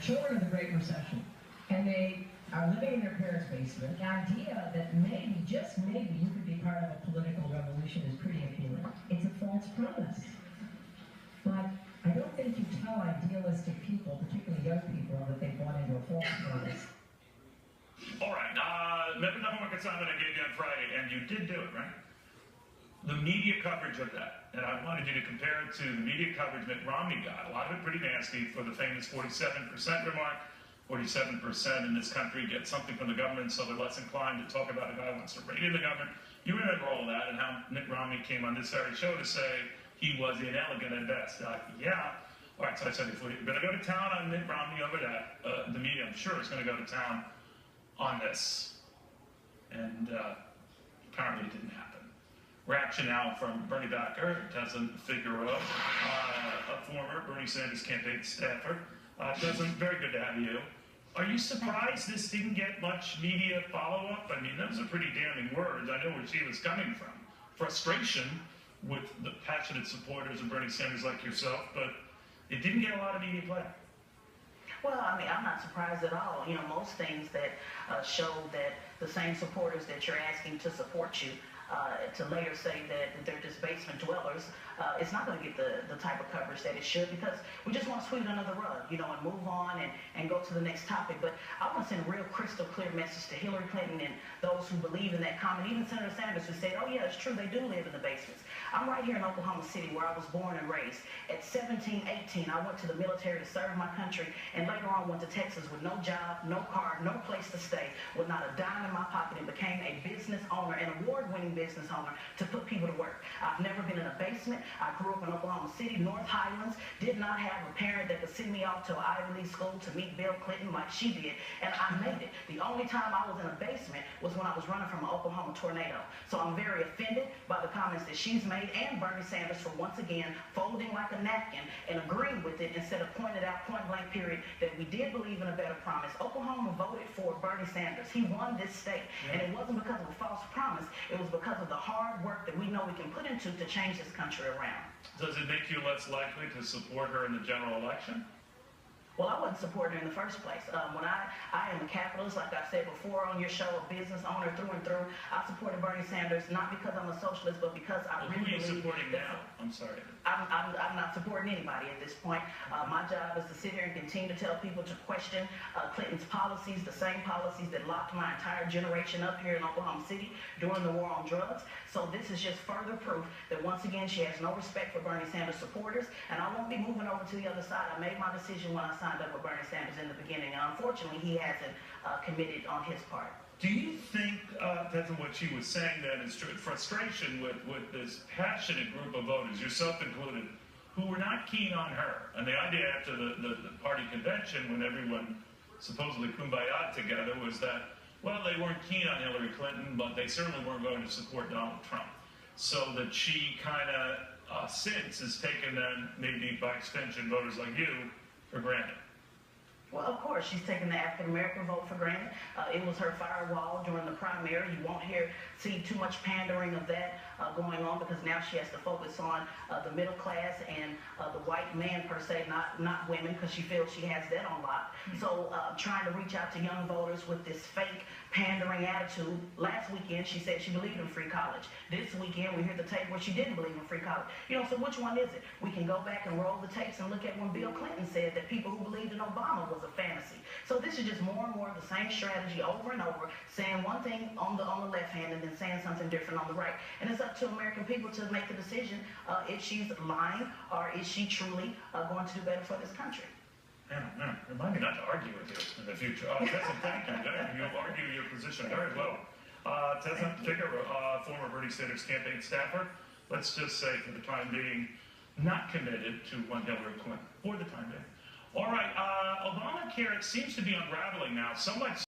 children of the Great Recession, and they are living in their parents' basement. The idea that maybe, just maybe, you could be part of a political revolution is pretty appealing. It's a false promise. But I don't think you tell idealistic people, particularly young people, that they bought into a false promise. All right. Remember the homework assignment I gave you on Friday, and you did do it, right? The media coverage of that, and I wanted you to compare it to the media coverage Mitt Romney got. A lot of it pretty nasty for the famous 47% remark. 47% in this country get something from the government, so they're less inclined to talk about a guy who wants to rein in the government. You remember all that and how Mitt Romney came on this very show to say he was inelegant at best. Yeah. All right, so I said, if we're going to go to town on Mitt Romney over that, the media, I'm sure, is going to go to town on this. And apparently it didn't happen. Reaction now from Bernie backer, Tezin Figueroa, a former Bernie Sanders campaign staffer. Tezin, very good to have you. Are you surprised this didn't get much media follow-up? I mean, those are pretty damning words. I know where she was coming from. Frustration with the passionate supporters of Bernie Sanders like yourself, but it didn't get a lot of media play. Well, I mean, I'm not surprised at all. You know, most things that show that the same supporters that you're asking to support you to later say that they're just basement dwellers, it's not going to get the type of coverage that it should, because we just want to sweep it under the rug, you know, and move on and go to the next topic. But I want to send a real crystal clear message to Hillary Clinton and those who believe in that comment, even Senator Sanders, who said, oh yeah, it's true, they do live in the basements. I'm right here in Oklahoma City, where I was born and raised. At 17, 18, I went to the military to serve my country, and later on went to Texas with no job, no car, no place to stay, with not a dime in my pocket, and became a business owner, an award-winning business owner, to put people to work. I've never been in a basement. I grew up in Oklahoma City, North Highlands, did not have a parent that could send me off to an Ivy League school to meet Bill Clinton like she did, and I made it. The only time I was in a basement was when I was running from an Oklahoma tornado. So I'm very offended by the comments that she's made, and Bernie Sanders for once again folding like a napkin and agreeing with it instead of pointing out point blank period that we did believe in a better promise. Oklahoma voted for Bernie Sanders. He won this state, and it wasn't because of a false promise. It was because of the hard work that we know we can put into to change this country around. Does it make you less likely to support her in the general election? Well, I wasn't supporting her in the first place. When I am a capitalist, like I said before on your show, a business owner through and through. I supported Bernie Sanders not because I'm a socialist, but because I really believe. Who are you supporting now? I'm sorry. I'm not supporting anybody at this point. My job is to sit here and continue to tell people to question Clinton's policies, the same policies that locked my entire generation up here in Oklahoma City during the war on drugs. So this is just further proof that once again she has no respect for Bernie Sanders supporters, and I won't be moving over to the other side. I made my decision when I signed up with Bernie Sanders in the beginning, and unfortunately he hasn't committed on his part. Do you think that's what she was saying then is true? Frustration with this passionate group of voters, yourself included, who were not keen on her. And the idea after the party convention, when everyone supposedly kumbaya together, was that, well, they weren't keen on Hillary Clinton, but they certainly weren't going to support Donald Trump. So that she kind of since has taken then, maybe by extension, voters like you for granted. Well, of course, she's taken the African-American vote for granted. It was her firewall during the primary. You won't see too much pandering of that going on, because now she has to focus on the middle class and the white man per se, not women, because she feels she has that on lock. So trying to reach out to young voters with this fake pandering attitude. Last weekend, she said she believed in free college. This weekend, we hear the tape where she didn't believe in free college. You know, so which one is it? We can go back and roll the tapes and look at when Bill Clinton said that people who believed in Obama was a fantasy. So this is just more and more of the same strategy over and over, saying one thing on the left hand and then saying something different on the right. And it's up to American people to make the decision if she's lying or is she truly going to do better for this country. Remind me not to argue with you in the future. Tezin, thank you. You argue your position very well. Tezin Figueroa, former Bernie Sanders campaign staffer, let's just say for the time being, not committed to one Hillary Clinton, for the time being. All right, Obamacare seems to be unraveling now. Somewhat